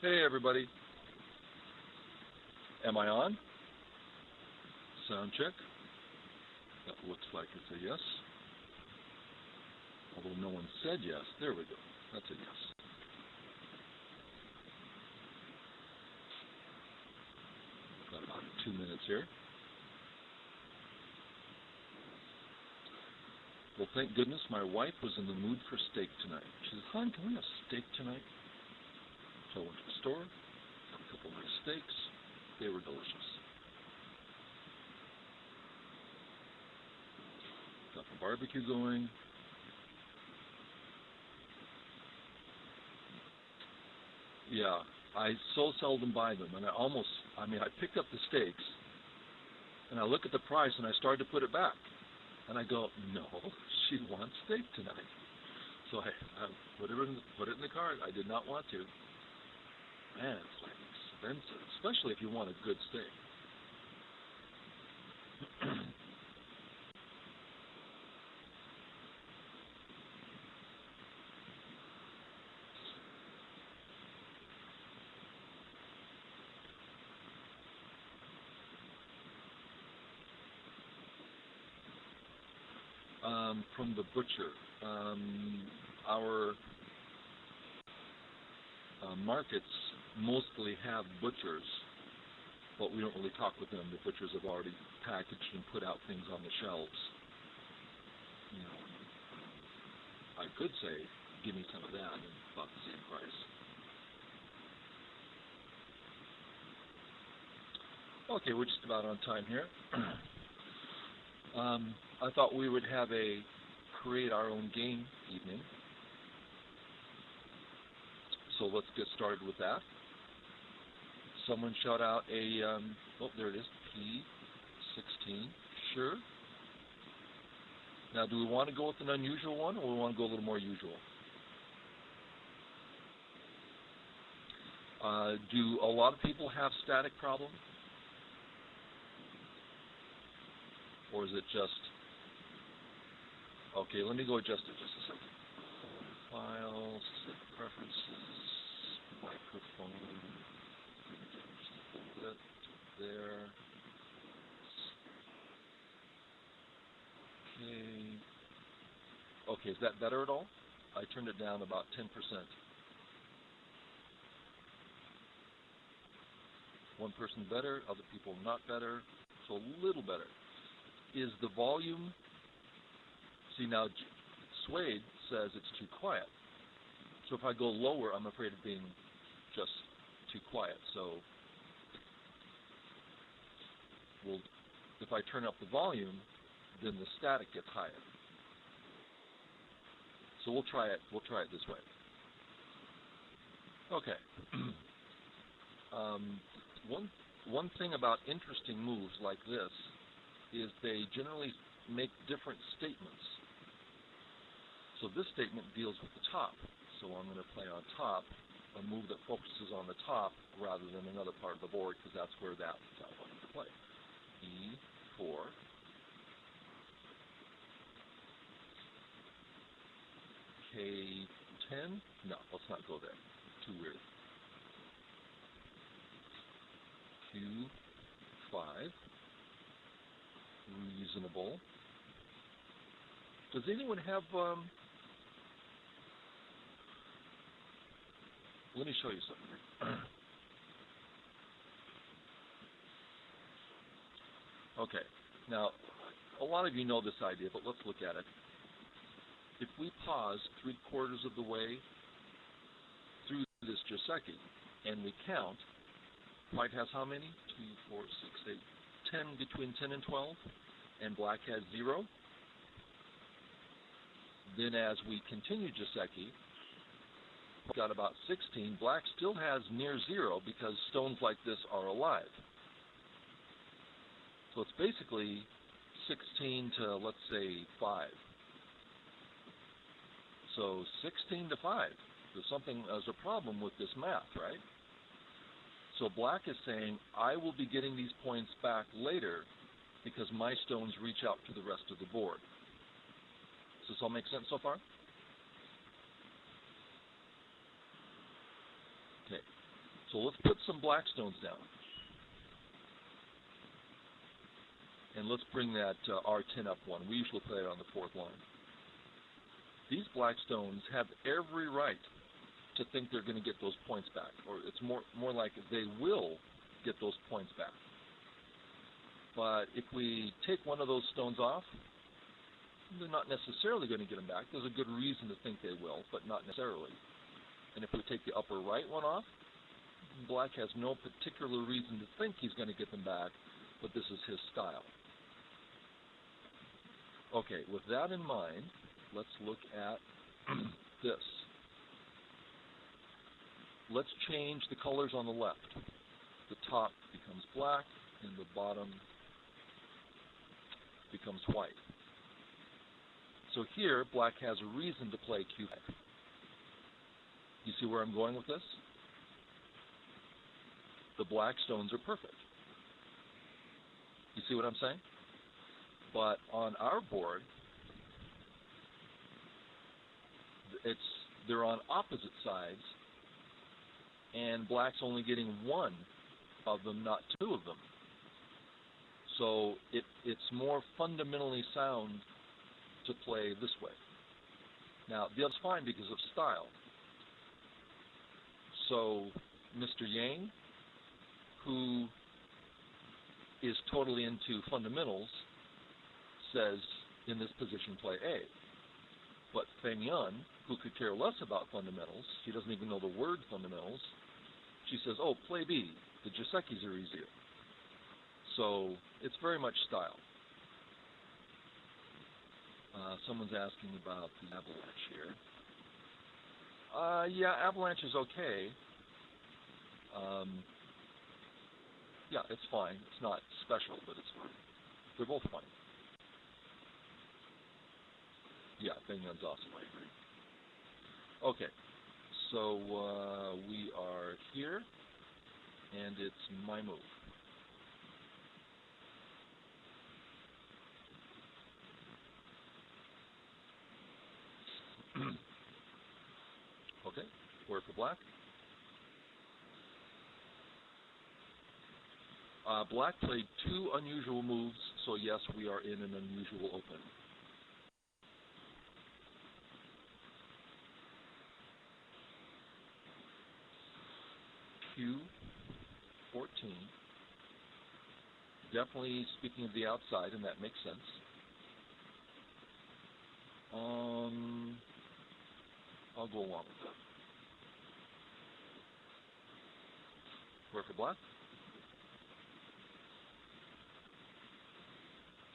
Hey everybody, am I on? Sound check. That looks like it's a yes. Although no one said yes. There we go. That's a yes. Got about 2 minutes here. Well, thank goodness my wife was in the mood for steak tonight. She said, "Hon, can we have steak tonight?" So I went to the store, got a couple of nice steaks. They were delicious. Got the barbecue going. Yeah, I so seldom buy them, and I picked up the steaks, and I look at the price, and I started to put it back. And I go, no, she wants steak tonight. So I put it in the cart. I did not want to. Man, it's like expensive, especially if you want a good steak. From the butcher. Our markets mostly have butchers, but we don't really talk with them. The butchers have already packaged and put out things on the shelves. You know, I could say, give me some of that and about the same price. Okay, we're just about on time here. I thought we would have a create our own game evening. So let's get started with that. Someone shout out there it is, P16. Sure. Now, do we want to go with an unusual one, or we want to go a little more usual? Do a lot of people have static problems? Or is it just... Okay, let me go adjust it just a second. Files, preferences, microphone, that there. Okay, is that better at all? I turned it down about 10%. One person better, other people not better, so a little better. Is the volume... See, now Suede says it's too quiet. So if I go lower, I'm afraid of being just too quiet. So if I turn up the volume, then the static gets higher. So we'll try it this way. Okay. One thing about interesting moves like this is they generally make different statements. So this statement deals with the top. So I'm going to play on top, a move that focuses on the top rather than another part of the board, because that's where that wanted to play. E4. K10? No, let's not go there. Too weird. Q5. Reasonable. Does anyone have... Let me show you something. Okay, now, a lot of you know this idea, but let's look at it. If we pause 3/4 of the way through this Joseki, and we count, white has how many? 2, 4, 6, 8, 10, between 10 and 12, and black has 0. Then as we continue Joseki, we've got about 16. Black still has near 0 because stones like this are alive. So it's basically 16 to, let's say, 5. So 16 to 5. There's a problem with this math, right? So black is saying, I will be getting these points back later because my stones reach out to the rest of the board. Does this all make sense so far? Okay. So let's put some black stones down. And let's bring that R10 up one. We usually play it on the fourth line. These black stones have every right to think they're going to get those points back. Or it's more like they will get those points back. But if we take one of those stones off, they're not necessarily going to get them back. There's a good reason to think they will, but not necessarily. And if we take the upper right one off, black has no particular reason to think he's going to get them back, but this is his style. Okay, with that in mind, let's look at this. Let's change the colors on the left. The top becomes black, and the bottom becomes white. So here, black has a reason to play Q5. You see where I'm going with this? The black stones are perfect. You see what I'm saying? But on our board, they're on opposite sides, and black's only getting one of them, not two of them. So it's more fundamentally sound to play this way. Now, the other's fine because of style. So Mr. Yang, who is totally into fundamentals, says in this position play A. But Feng Yun, who could care less about fundamentals, she doesn't even know the word fundamentals, she says, oh, play B. The Jisekis are easier. So it's very much style. Someone's asking about the avalanche here. Yeah, avalanche is okay. Yeah, it's fine. It's not special, but it's fine. They're both fine. Yeah, Feng Yun's awesome, I agree. Okay, so we are here, and it's my move. Okay, word for black. Black played two unusual moves, so yes, we are in an unusual open. Q14. Definitely speaking of the outside, and that makes sense. I'll go along with that. Word for black.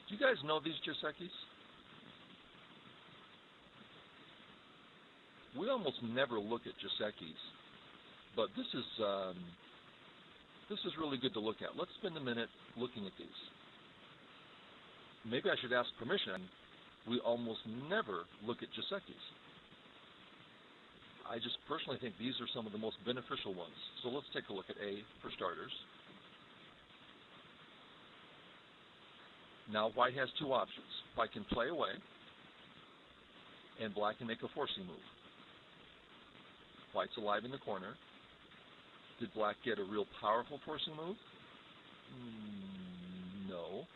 Do you guys know these Jisekis? We almost never look at Jisekis, but this is really good to look at. Let's spend a minute looking at these. Maybe I should ask permission. We almost never look at Jisekis. I just personally think these are some of the most beneficial ones. So let's take a look at A for starters. Now white has two options. White can play away, and black can make a forcing move. White's alive in the corner. Did black get a real powerful forcing move? No.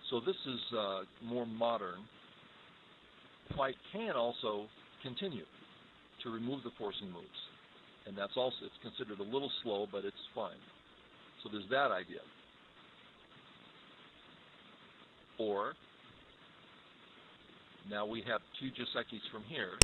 So this is more modern. White can also continue to remove the forcing moves, and that's also, it's considered a little slow, but it's fine. So there's that idea. Or now we have two Jisekis from here.